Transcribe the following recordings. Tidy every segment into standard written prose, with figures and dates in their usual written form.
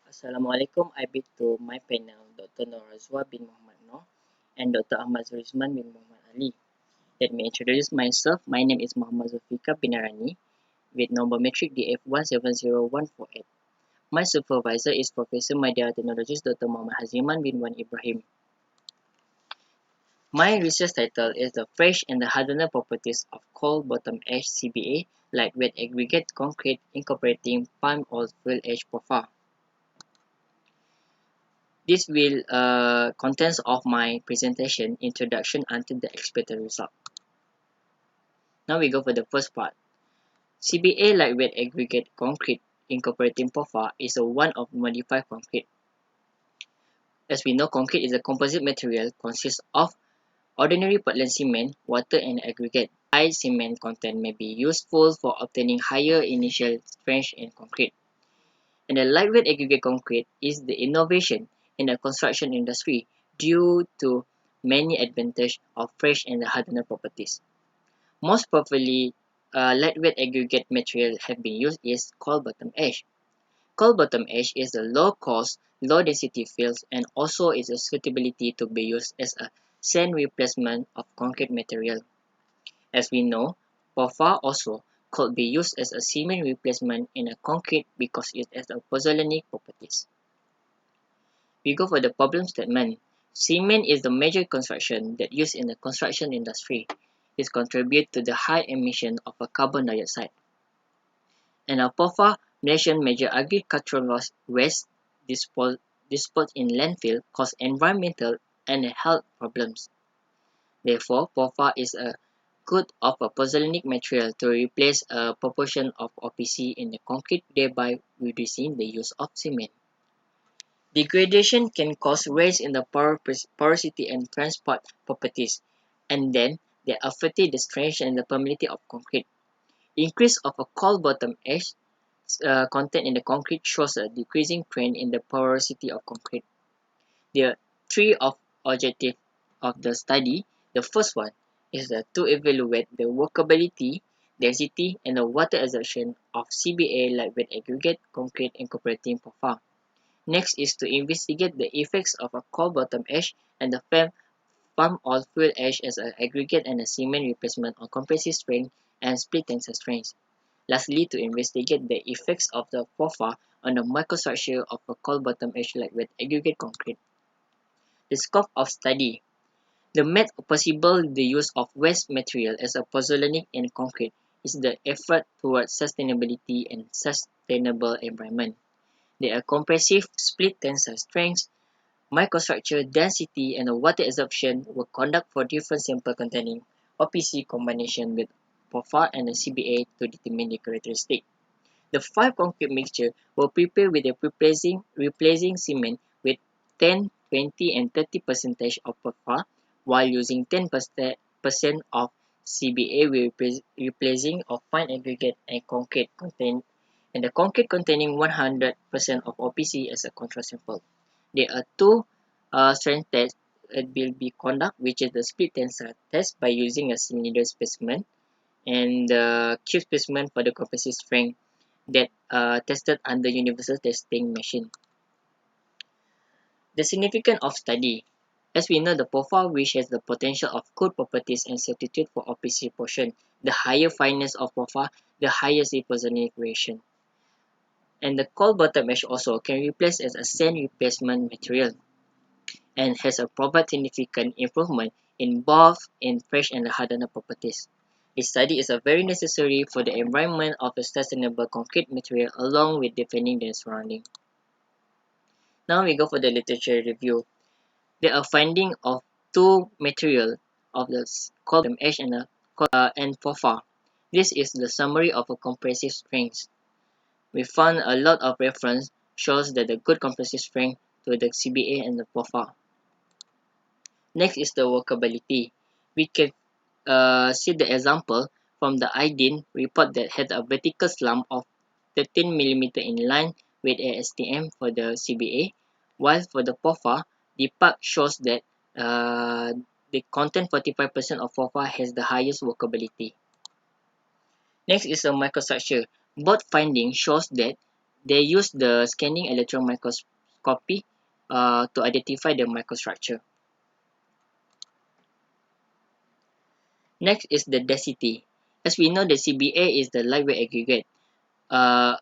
Assalamualaikum. I bid to my panel, Dr. Norazwa bin Muhammad Noor and Dr. Ahmad Zurizman bin Muhammad Ali. Let me introduce myself. My name is Muhammad Zulfikar bin Arani with number matric DF170148. My supervisor is Professor Media Technologist Dr. Muhammad Haziman bin Wan Ibrahim. My research title is The Fresh and the Hardener Properties of Coal Bottom Ash CBA Lightweight Aggregate Concrete Incorporating Palm Oil Fuel Ash Profile. This will contents of my presentation, introduction until the expected result. Now we go for the first part. CBA lightweight aggregate concrete incorporating POFA is a one of modified concrete. As we know, concrete is a composite material consists of ordinary Portland cement, water and aggregate. High cement content may be useful for obtaining higher initial strength in concrete. And the lightweight aggregate concrete is the innovation in the construction industry due to many advantages of fresh and hardener properties. Most popularly, lightweight aggregate material have been used is coal bottom ash. Coal bottom ash is a low cost, low density fills and also is a suitability to be used as a sand replacement of concrete material. As we know, POFA also could be used as a cement replacement in a concrete because it has a pozzolanic properties. We go for the problem statement. Cement is the major construction that used in the construction industry. It contributes to the high emission of a carbon dioxide. And a POFA nation major agricultural waste disposed in landfill cause environmental and health problems. Therefore, POFA is a good of a pozzolanic material to replace a proportion of OPC in the concrete, thereby reducing the use of cement. Degradation can cause rise in the porosity and transport properties, and then they affect the strength and the permeability of concrete. Increase of a coal bottom ash content in the concrete shows a decreasing trend in the porosity of concrete. There are three objectives of the study. The first one is to evaluate the workability, density, and the water absorption of CBA lightweight aggregate concrete incorporating POFA. Next is to investigate the effects of a coal bottom ash and the palm oil fuel ash as an aggregate and a cement replacement on compressive strength and split tensile strength. Lastly, to investigate the effects of the POFA on the microstructure of a coal bottom ash lightweight aggregate concrete. The scope of study. The made possible the use of waste material as a pozzolanic in concrete is the effort towards sustainability and sustainable environment. There are compressive, split tensile strength, microstructure, density, and water absorption were conducted for different samples containing OPC combination with POFA and CBA to determine the characteristic. The five concrete mixture were prepared with replacing cement with 10, 20, and 30% of POFA, while using 10% of CBA with replacing of fine aggregate and and the concrete containing 100% of OPC as a control sample. There are two strength tests that will be conducted, which is the split tensile test by using a cylinder specimen and the cube specimen for the compressive strength that tested under universal testing machine. The significance of study. As we know, the POFA which has the potential of good properties and substitute for OPC portion. The higher fineness of POFA, the higher the pozzolanic ratio. And the coal bottom ash also can replace as a sand replacement material and has a provide significant improvement in both in fresh and hardener properties. This study is a very necessary for the environment of a sustainable concrete material along with defending the surrounding. Now we go for the literature review. There are findings of two material of the coal bottom ash and POFA. This is the summary of a compressive strength. We found a lot of reference shows that the good compressive strength to the CBA and the POFA. Next is the workability. We can see the example from the IDIN report that had a vertical slump of 13 mm in line with ASTM for the CBA, while for the POFA, the PAC shows that the content 45% of POFA has the highest workability. Next is a microstructure. Both findings shows that they use the scanning electron microscopy to identify the microstructure. Next is the density. As we know, the CBA is the lightweight aggregate. Uh,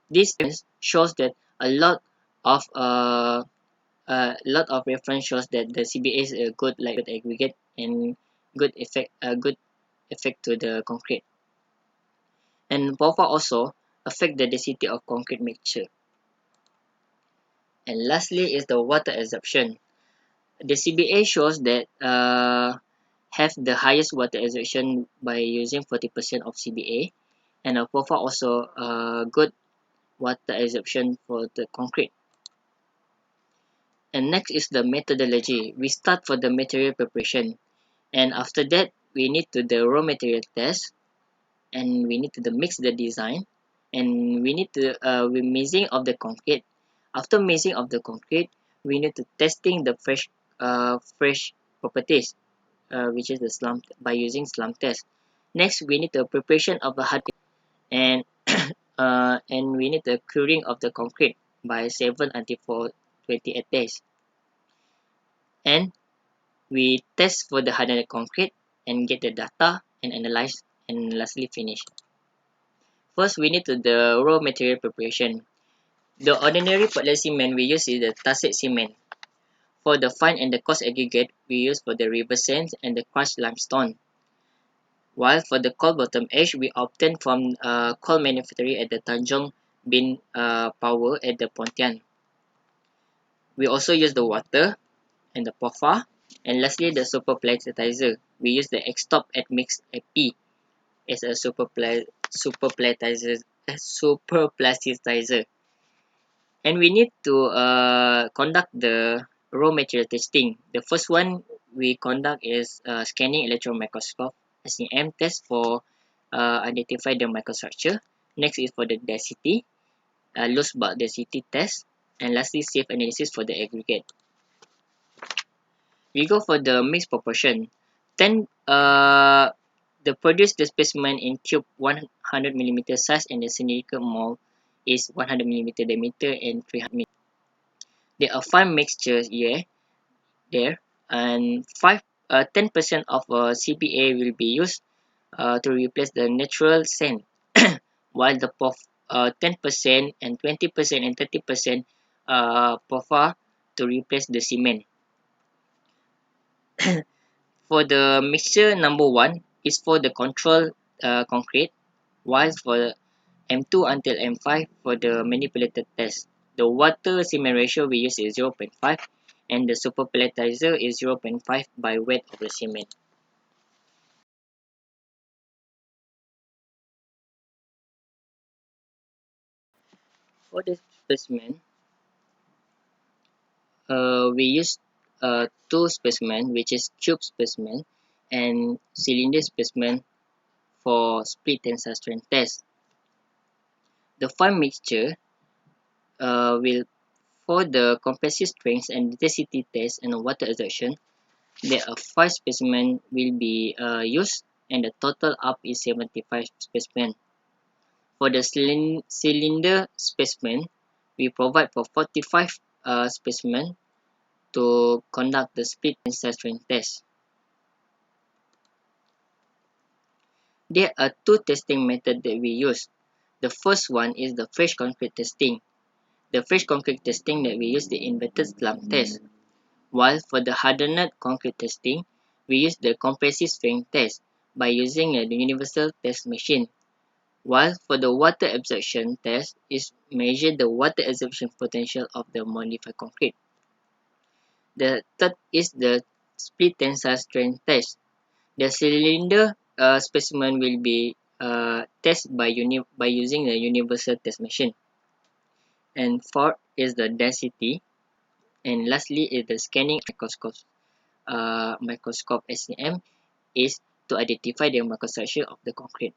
this shows that a lot of reference shows that the CBA is a good lightweight aggregate and good effect to the concrete. And profile also affect the density of concrete mixture. And lastly is the water absorption. The CBA shows that have the highest water absorption by using 40% of CBA, and a profile also good water absorption for the concrete. And next is the methodology. We start for the material preparation, and after that we need to the raw material test, and we need to the mix the design, and we need to we mixing of the concrete. After mixing of the concrete, we need to testing the fresh properties, which is the slump by using slump test. Next, we need the preparation of the hard and and we need the curing of the concrete by 7 until 28 days. And we test for the hardened concrete and get the data and analyze and lastly finish. First, we need to the raw material preparation. The ordinary Portland cement we use is the tacit cement. For the fine and the coarse aggregate, we use for the river sands and the crushed limestone. While for the coal bottom ash, we obtain from coal manufacturing at the Tanjong Bin Power at the Pontian. We also use the water and the POFA. And lastly, the superplasticizer. We use the X-Top at Mix P as a superplasticizer. And we need to conduct the raw material testing. The first one we conduct is scanning electron microscope SEM test for identify the microstructure. Next is for the density, loose bulk density test, and lastly safe analysis for the aggregate. We go for the mixed proportion. Then the produced displacement in cube 100 mm size and the cylindrical mold is 100 mm diameter and 300 mm. There are 5 mixtures here there, and 10% of CPA will be used to replace the natural sand, while the 10% and 20% and 30% POFA to replace the cement. For the mixture number 1 is for the control concrete, while for M2 until M5 for the manipulated test. The water cement ratio we use is 0.5 and the superplatizer is 0.5 by weight of the cement. For the specimen, we use two specimen, which is tube specimen and cylinder specimen for split tensile strength test. The fine mixture will for the compressive strength and density test and water absorption. There are 5 specimen will be used and the total up is 75 specimen. For the cylinder specimen, we provide for 45 specimen to conduct the split tensile strength test. There are 2 testing methods that we use. The first one is the fresh concrete testing. The fresh concrete testing that we use the inverted slump test. While for the hardened concrete testing, we use the compressive strength test by using the universal test machine. While for the water absorption test is measure the water absorption potential of the modified concrete. The third is the split tensile strength test. The cylinder specimen will be tested by using the universal test machine. And fourth is the density. And lastly is the scanning microscope SEM is to identify the microstructure of the concrete.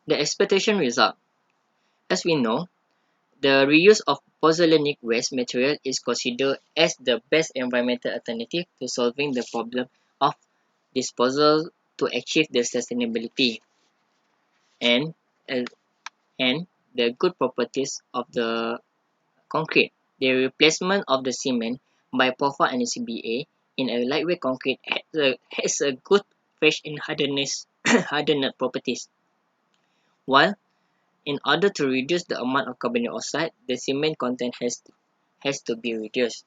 The expectation result. As we know, the reuse of pozzolanic waste material is considered as the best environmental alternative to solving the problem of disposal to achieve the sustainability. And, uh, and the good properties of the concrete. The replacement of the cement by porphyr and CBA in a lightweight concrete has a good fresh and hardness hardened properties. While in order to reduce the amount of carbon dioxide, the cement content has to be reduced.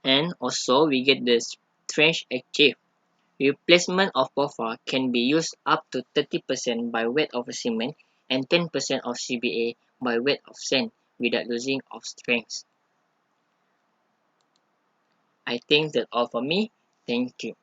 And also we get the strength achieved. Replacement of porphyr can be used up to 30% by weight of cement and 10% of CBA by weight of sand without losing of strength. I think that's all for me. Thank you.